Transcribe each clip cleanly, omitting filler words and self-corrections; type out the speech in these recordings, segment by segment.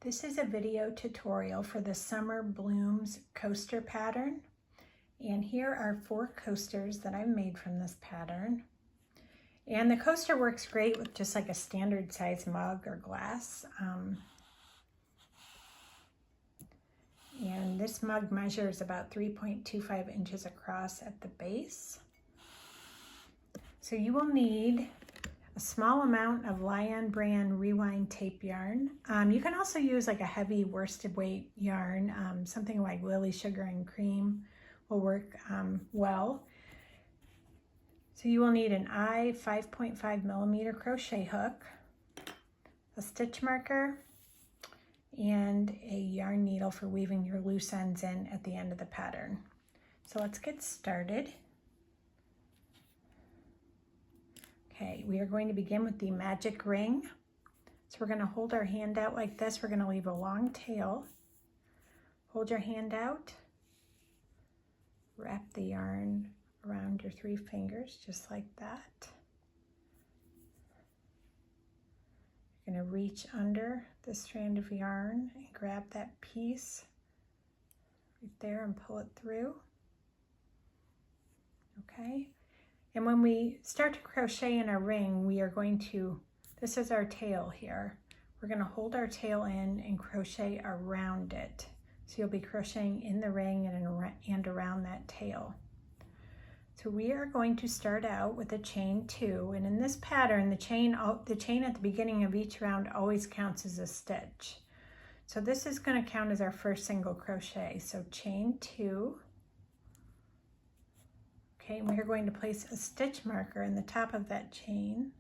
This is a video tutorial for the Summer Blooms coaster pattern. And here are 4 coasters that I've made from this pattern. And the coaster works great with just like a standard size mug or glass. And this mug measures about 3.25 inches across at the base. So you will need a small amount of Lion brand rewind tape yarn. You can also use like a heavy worsted weight yarn, something like Lily Sugar and Cream will work well. So you will need an I 5.5 millimeter crochet hook, a stitch marker, and a yarn needle for weaving your loose ends in at the end of the pattern. So let's get started. Okay, we are going to begin with the magic ring. So we're going to hold our hand out like this. We're going to leave a long tail. Hold your hand out. Wrap the yarn around your 3 fingers, just like that. You're going to reach under the strand of yarn and grab that piece right there and pull it through. Okay. And when we start to crochet in our ring, we are going to, this is our tail here. We're going to hold our tail in and crochet around it. So you'll be crocheting in the ring and around that tail. So we are going to start out with a chain 2. And in this pattern, the chain at the beginning of each round always counts as a stitch. So this is going to count as our first single crochet. So chain 2. Okay, and we are going to place a stitch marker in the top of that chain,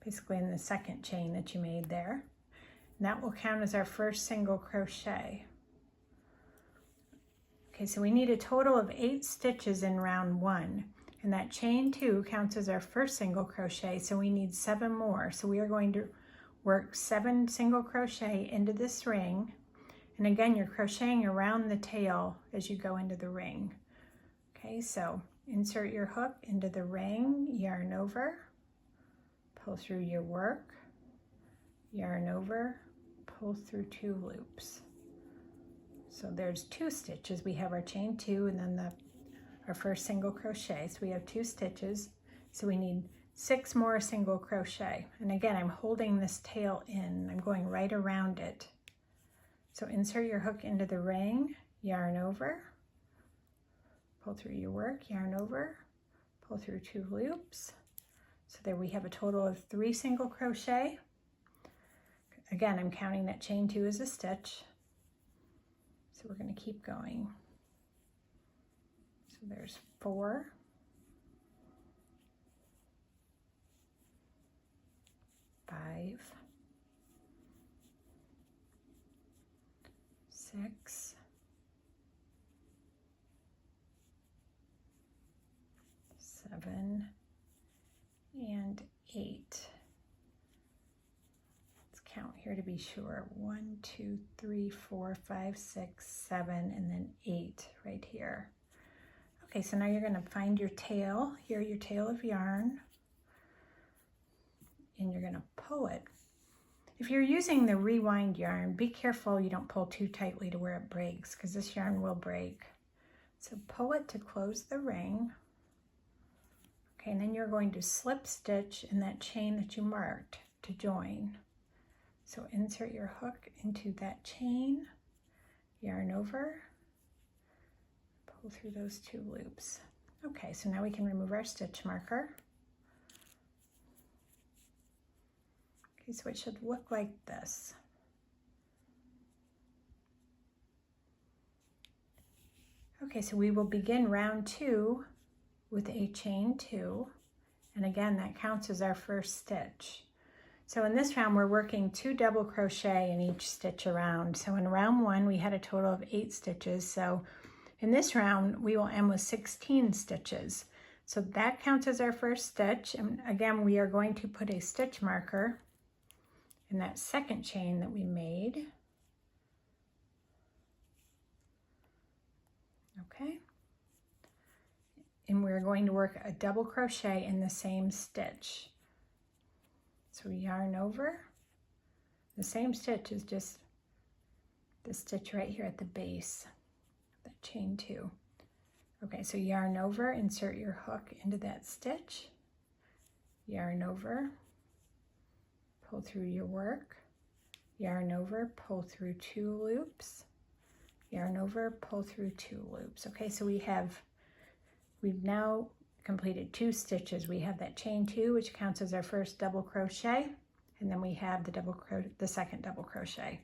basically in the second chain that you made there. And that will count as our first single crochet. Okay, so we need a total of 8 stitches in round 1. And that chain 2 counts as our first single crochet, so we need 7 more. So we are going to work 7 single crochet into this ring. And again, you're crocheting around the tail as you go into the ring. Okay, so insert your hook into the ring, yarn over, pull through your work, yarn over, pull through 2 loops. So there's 2 stitches. We have our chain 2 and then our first single crochet. So we have 2 stitches. So we need 6 more single crochet. And again, I'm holding this tail in. I'm going right around it. So insert your hook into the ring, yarn over, pull through your work, yarn over, pull through 2 loops. So there we have a total of 3 single crochet. Again, I'm counting that chain 2 as a stitch. So we're going to keep going. So there's 4, 5, 6, 7, and 8. Let's count here to be sure. 1, 2, 3, 4, 5, 6, 7, and then 8 right here. Okay, so now you're going to find your tail, here your tail of yarn, and you're going to pull it. If you're using the rewind yarn, be careful you don't pull too tightly to where it breaks, because this yarn will break. So pull it to close the ring. Okay, and then you're going to slip stitch in that chain that you marked to join. So insert your hook into that chain, yarn over, pull through those 2 loops. Okay, so now we can remove our stitch marker. Okay, so it should look like this. Okay, so we will begin round 2 with a chain 2, and again that counts as our first stitch. So in this round we're working 2 double crochet in each stitch around. So in round 1 we had a total of 8 stitches, so in this round we will end with 16 stitches. So that counts as our first stitch, and again we are going to put a stitch marker in that second chain that we made. Okay. And we're going to work a double crochet in the same stitch. So yarn over, the same stitch is just the stitch right here at the base, that chain 2. Okay, so yarn over, insert your hook into that stitch, yarn over, pull through your work, yarn over, pull through 2 loops, yarn over, pull through 2 loops. Okay, so we've now completed 2 stitches. We have that chain 2, which counts as our first double crochet, and then we have the second double crochet.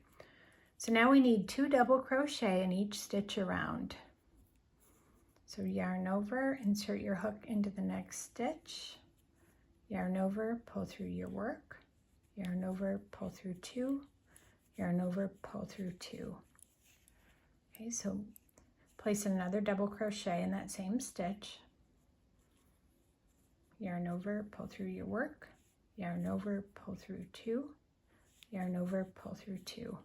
So now we need 2 double crochet in each stitch around. So yarn over, insert your hook into the next stitch, yarn over, pull through your work, yarn over, pull through 2, yarn over, pull through 2. Okay, so place another double crochet in that same stitch, yarn over, pull through your work, yarn over, pull through 2, yarn over, pull through 2.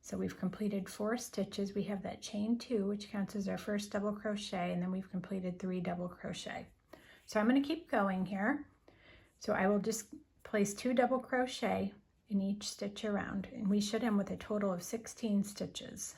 So we've completed 4 stitches. We have that chain 2, which counts as our first double crochet, and then we've completed 3 double crochet. So I'm going to keep going here. So I will just place 2 double crochet in each stitch around, and we should end with a total of 16 stitches.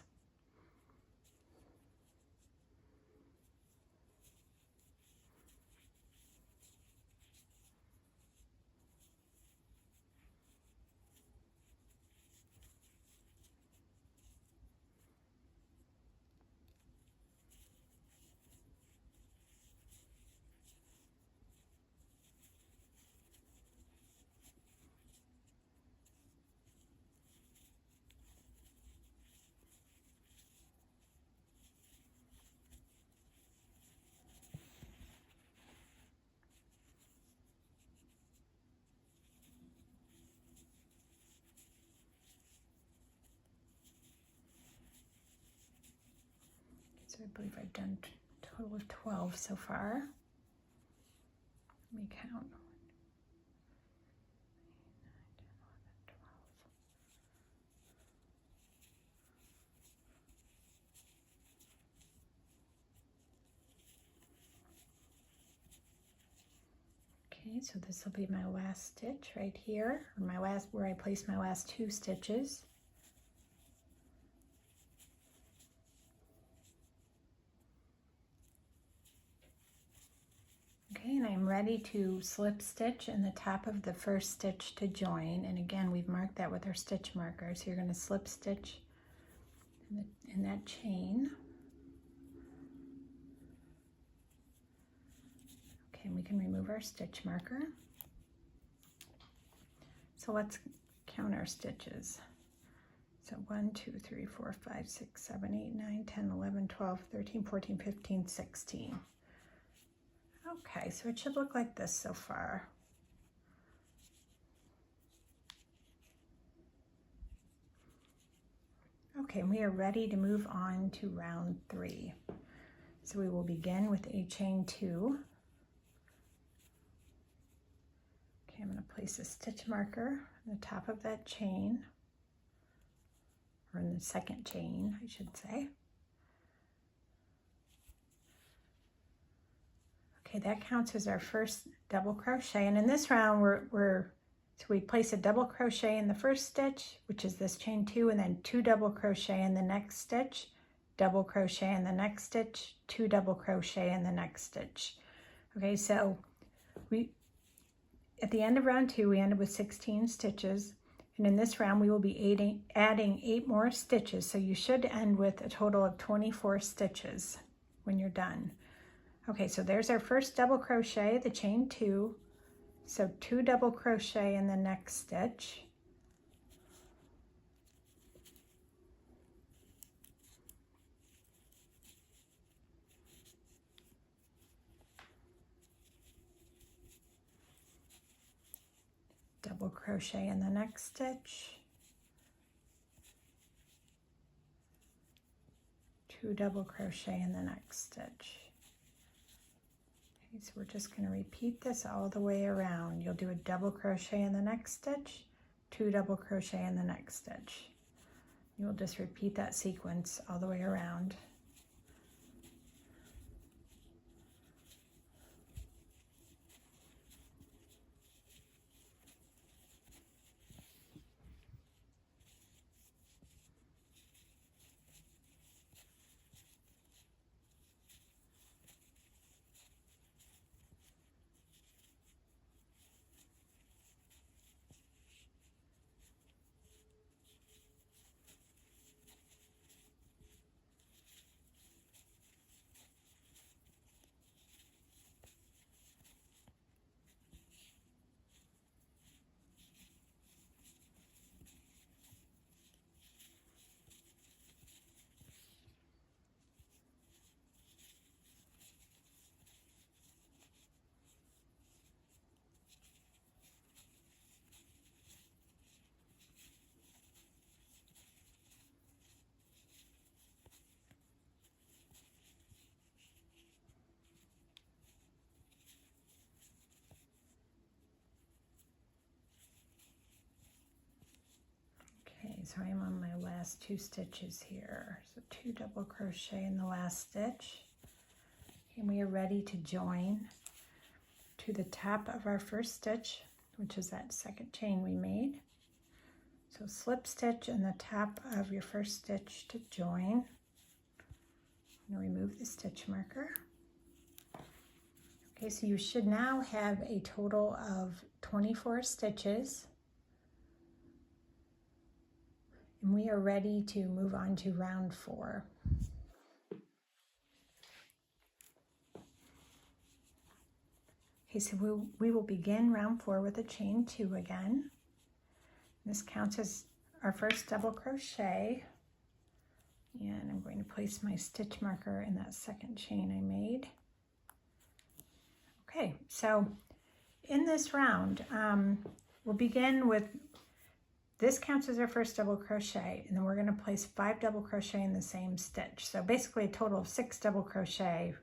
So I believe I've done a total of 12 so far. Let me count. 9, 10, 11, 12. Okay, so this will be my last stitch right here, or my last, where I place my last 2 stitches. Okay, and I'm ready to slip stitch in the top of the first stitch to join. And again, we've marked that with our stitch marker. So you're going to slip stitch in that chain. Okay, and we can remove our stitch marker. So let's count our stitches. So 1, 2, 3, 4, 5, 6, 7, 8, 9, 10, 11, 12, 13, 14, 15, 16. Okay, so it should look like this so far. Okay, we are ready to move on to round 3. So we will begin with a chain 2. Okay, I'm going to place a stitch marker on the top of that chain, or in the second chain, I should say. Okay, that counts as our first double crochet, and in this round so we place a double crochet in the first stitch, which is this chain 2, and then 2 double crochet in the next stitch, double crochet in the next stitch, 2 double crochet in the next stitch. Okay, so at the end of round 2 we ended with 16 stitches, and in this round we will be adding 8 more stitches, so you should end with a total of 24 stitches when you're done. Okay, so there's our first double crochet, the chain 2, so 2 double crochet in the next stitch, double crochet in the next stitch, 2 double crochet in the next stitch. So we're just going to repeat this all the way around. You'll do a double crochet in the next stitch, 2 double crochet in the next stitch. You'll just repeat that sequence all the way around. so I'm on my last 2 stitches here. So 2 double crochet in the last stitch. And we are ready to join to the top of our first stitch, which is that second chain we made. So slip stitch in the top of your first stitch to join. I'm going to remove the stitch marker. Okay, so you should now have a total of 24 stitches. And we are ready to move on to round 4. Okay, so we will begin round 4 with a chain 2 again. This counts as our first double crochet. And I'm going to place my stitch marker in that second chain I made. Okay, so in this round, we'll begin with, this counts as our first double crochet, and then we're going to place 5 double crochet in the same stitch. So basically a total of 6 double crochet,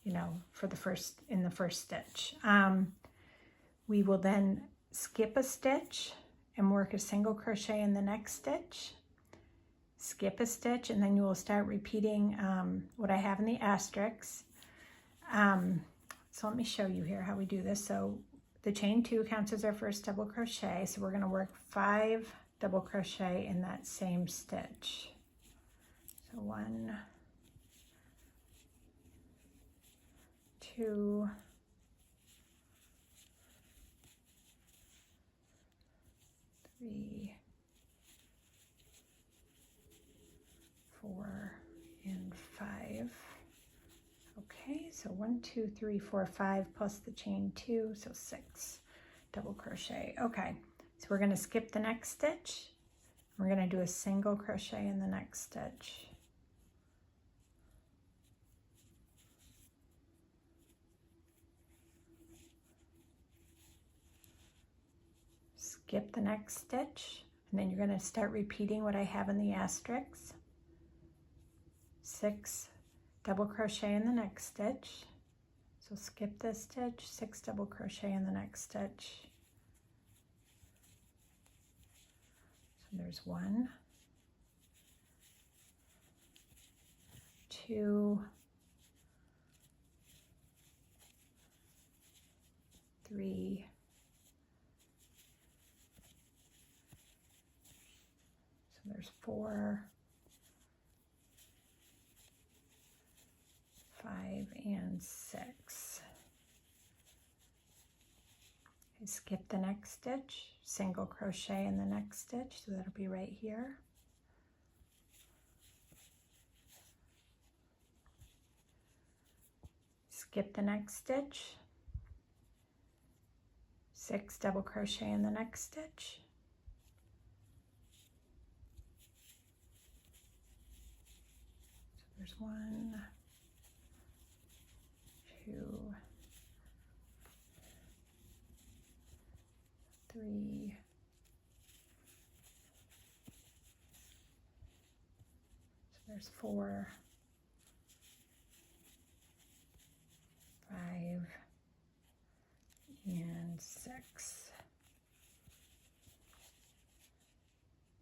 you know, for the first stitch. We will then skip a stitch and work a single crochet in the next stitch, skip a stitch, and then you will start repeating what I have in the asterisks. So let me show you here how we do this. So the chain 2 counts as our first double crochet, so we're going to work 5 double crochet in that same stitch. So 1, 2, 3, 4, and 5. Okay, so 1, 2, 3, 4, 5 plus the chain 2, so 6 double crochet. Okay, so we're going to skip the next stitch. We're going to do a single crochet in the next stitch. Skip the next stitch, and then you're going to start repeating what I have in the asterisks. 6 double crochet in the next stitch. So skip this stitch, 6 double crochet in the next stitch. So there's 1, 2, 3, 4, 5, and 6. Okay, skip the next stitch, single crochet in the next stitch, so that'll be right here. Skip the next stitch, 6 double crochet in the next stitch. So there's 1, 2, 3, 4, 5, and 6.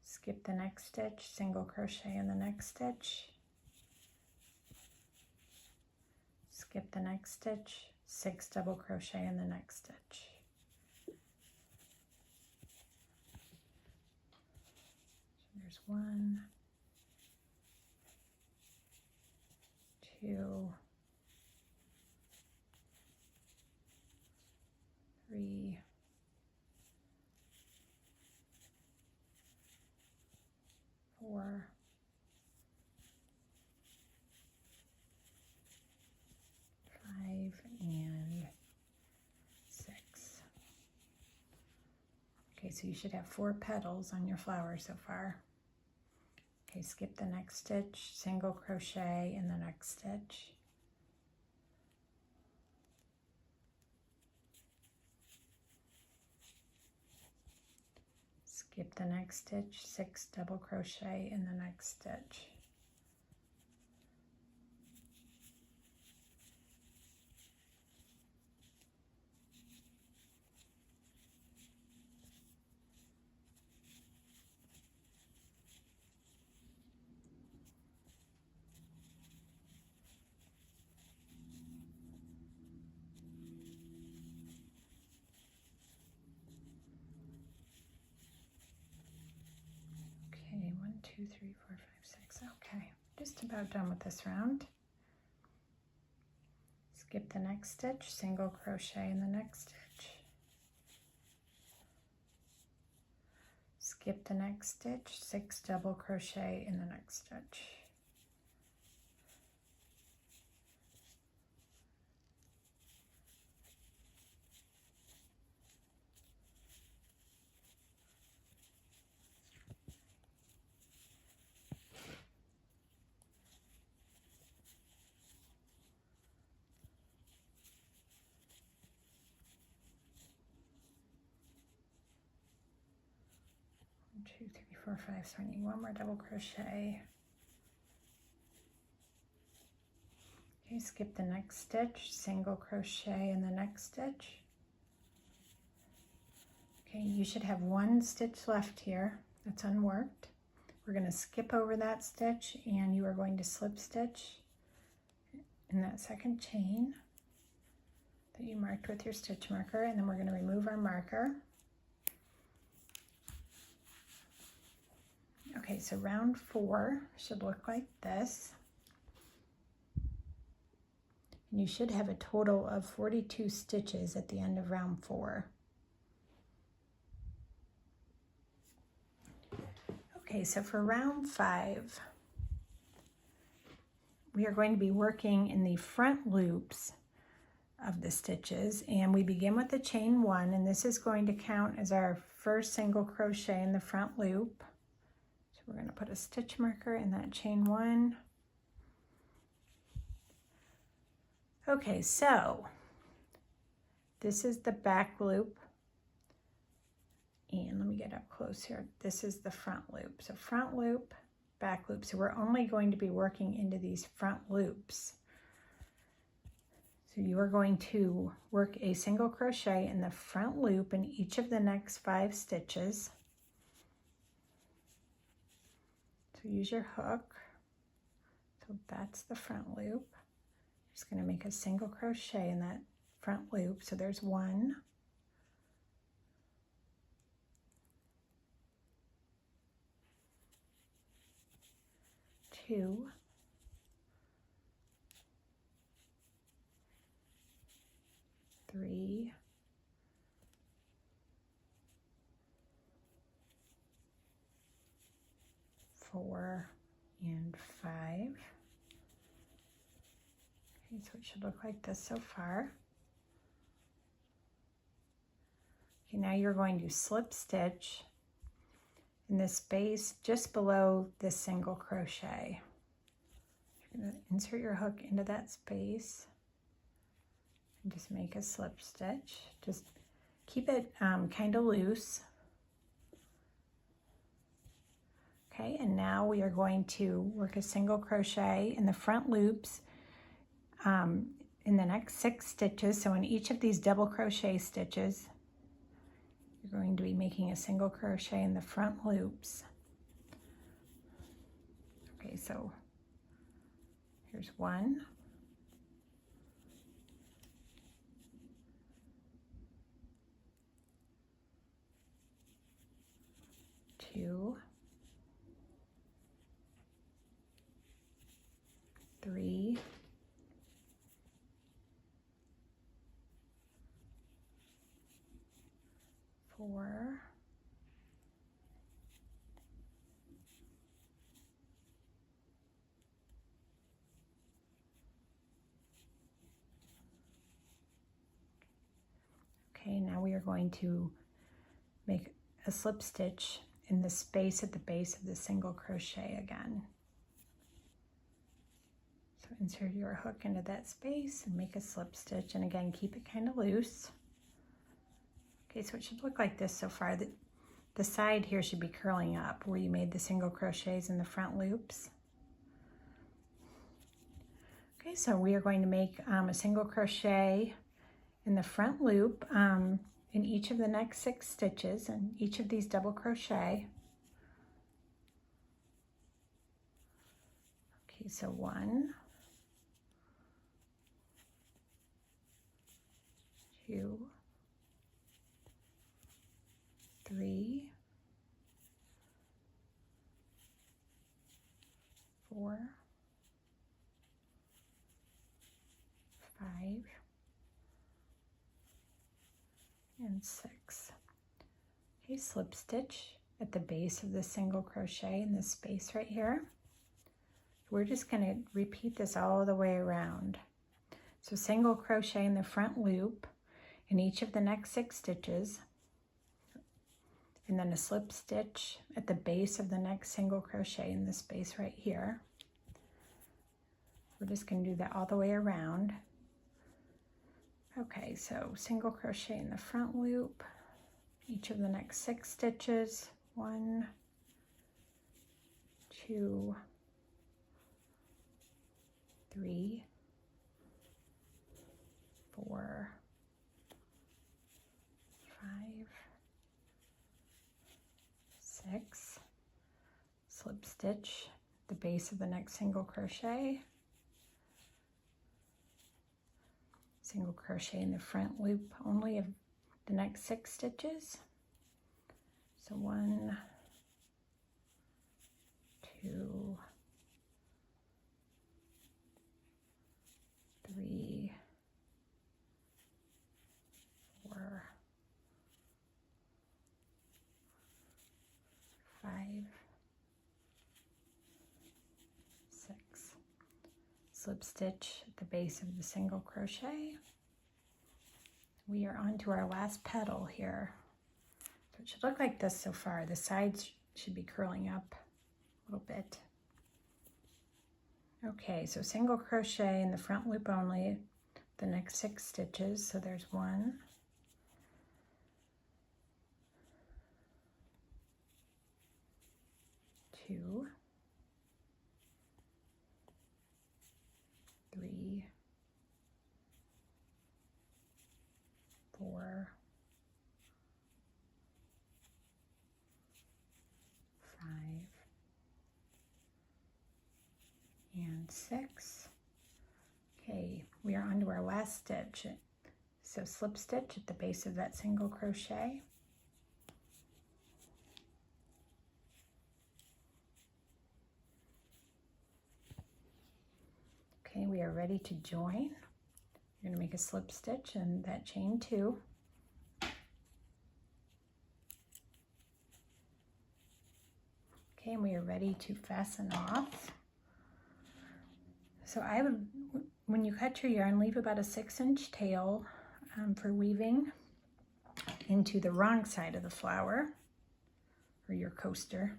Skip the next stitch, single crochet in the next stitch. Skip the next stitch, 6 double crochet in the next stitch. So there's 1, 2, 3, 4, 5, and 6. Okay, so you should have 4 petals on your flower so far. Okay, skip the next stitch, single crochet in the next stitch. Skip the next stitch, 6 double crochet in the next stitch. 2, 3, 4, 5, 6. Okay, just about done with this round. Skip the next stitch, single crochet in the next stitch. Skip the next stitch, 6 double crochet in the next stitch. Two, three, 4, 5, so I need one more double crochet. Okay, skip the next stitch, single crochet in the next stitch. Okay, you should have one stitch left here that's unworked. We're going to skip over that stitch and you are going to slip stitch in that second chain that you marked with your stitch marker, and then we're going to remove our marker. Okay, so round 4 should look like this. And you should have a total of 42 stitches at the end of round 4. Okay, so for round 5, we are going to be working in the front loops of the stitches, and we begin with the chain 1, and this is going to count as our first single crochet in the front loop. So we're going to put a stitch marker in that chain 1. Okay, so this is the back loop, and let me get up close here. This is the front loop. So front loop, back loop. So we're only going to be working into these front loops. So you are going to work a single crochet in the front loop in each of the next 5 stitches. So use your hook. So that's the front loop. Just going to make a single crochet in that front loop. So there's 1, 2, 3, 4, and 5. Okay, so it should look like this so far. Okay, now you're going to slip stitch in the space just below this single crochet. You're going to insert your hook into that space and just make a slip stitch. Just keep it kind of loose. Okay, and now we are going to work a single crochet in the front loops in the next 6 stitches. So in each of these double crochet stitches, you're going to be making a single crochet in the front loops. Okay, so here's 1, 2, 3, 4, 5. Okay, now we are going to make a slip stitch in the space at the base of the single crochet again. So insert your hook into that space and make a slip stitch, and again keep it kind of loose. Okay, so it should look like this so far. The side here should be curling up where you made the single crochets in the front loops. Okay, so we are going to make a single crochet in the front loop in each of the next 6 stitches and each of these double crochet. Okay, so 1, 2, 3, 4, 5, and 6. Okay, slip stitch at the base of the single crochet in this space right here. We're just going to repeat this all the way around. So single crochet in the front loop in each of the next 6 stitches, and then a slip stitch at the base of the next single crochet in this space right here. We're just going to do that all the way around. Okay, so single crochet in the front loop, each of the next 6 stitches, 1, 2, 3, 4, 5, 6, slip stitch at the base of the next single crochet, single crochet in the front loop only of the next 6 stitches. So 1, 2, 3, 4, 5, 6. Slip stitch at the base of the single crochet. We are on to our last petal here. So it should look like this so far. The sides should be curling up a little bit. Okay, so single crochet in the front loop only, the next 6 stitches. So there's 1, 2, 3, 4, 5, and 6. Okay, we are on to our last stitch. So slip stitch at the base of that single crochet. Okay, we are ready to join. You're going to make a slip stitch in that chain 2. Okay, and we are ready to fasten off. So I would, when you cut your yarn, leave about a 6-inch tail for weaving into the wrong side of the flower or your coaster.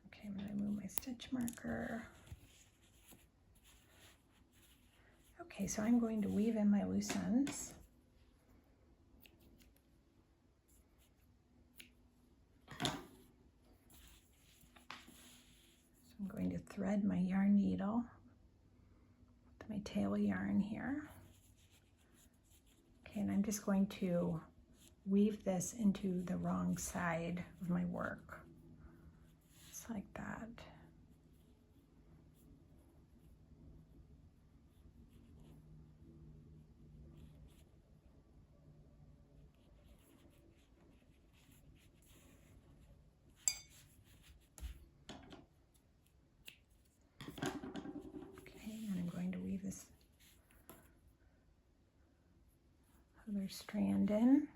Okay, I'm going to move my stitch marker. Okay, so I'm going to weave in my loose ends. So I'm going to thread my yarn needle with my tail yarn here. Okay, and I'm just going to weave this into the wrong side of my work. Just like that. This other strand in.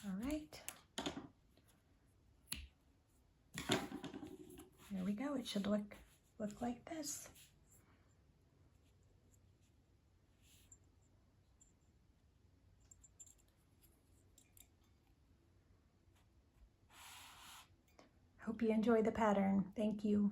All right. There we go. It should look like this. Hope you enjoy the pattern. Thank you.